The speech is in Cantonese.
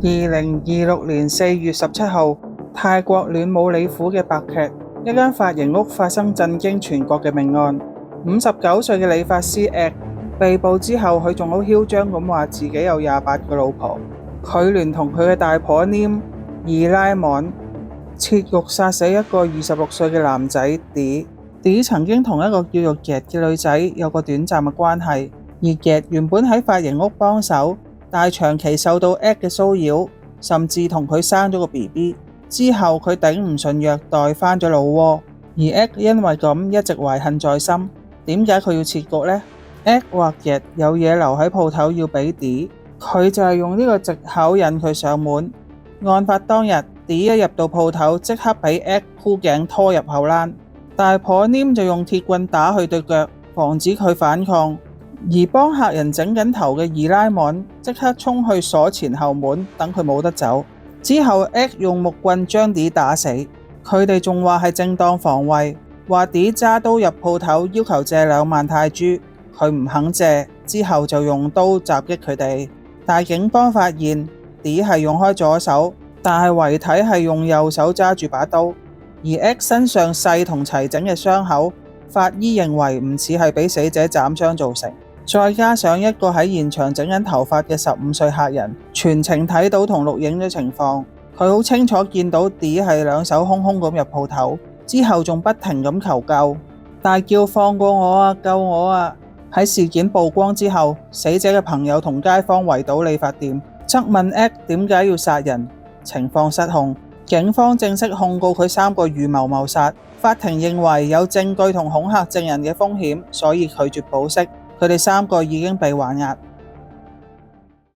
2026年4月17號，泰國暖武里府嘅白劇，一間髮型屋發生震驚全國嘅命案。59歲嘅理髮師 X 被捕之後，佢仲好囂張咁話自己有28個老婆。佢聯同佢嘅大婆 Nim 二拉莽設局殺死一個26歲嘅男仔 D。D 曾經同一個叫做 Get 嘅女仔有個短暫嘅關係，而 Get 原本喺髮型屋幫手，但係長期受到 X 嘅騷擾，甚至同佢生咗個 BB。之後佢頂唔順虐待返咗老窩，而 X 因為咁一直懷恨在心。點解佢要設局呢？ X 話 Get 有嘢留喺鋪頭要俾 D， 佢就係用呢個藉口引佢上門。案發當日 D 一入到鋪頭即刻俾 X 箍頸拖入後欄，大婆 Nim 就用鐵棍打佢對腳，防止佢反抗。而幫客人整緊頭嘅二拉莽即刻衝去鎖前後門，等佢冇得走。之後 X 用木棍將 D 打死，佢哋仲話係正當防衛，話 D 揸刀入鋪頭要求借2萬泰銖，佢唔肯借，之後就用刀襲擊佢哋。但警方發現 D 係用開左手，但係遺體係用右手揸住把刀，而 X 身上細同齊整嘅傷口，法醫認為唔似係俾死者斬傷造成。再加上一個喺現場整緊頭髮嘅15歲客人，全程睇到同錄影嘅情況，佢好清楚見到 D 係兩手空空咁入鋪頭，之後仲不停咁求救，大叫放過我啊，救我啊！喺事件曝光之後，死者嘅朋友同街坊圍堵理髮店，質問 X 點解要殺人，情況失控，警方正式控告佢3個預謀謀殺。法庭認為有證據同恐嚇證人嘅風險，所以拒絕保釋。佢哋3個已經被還押。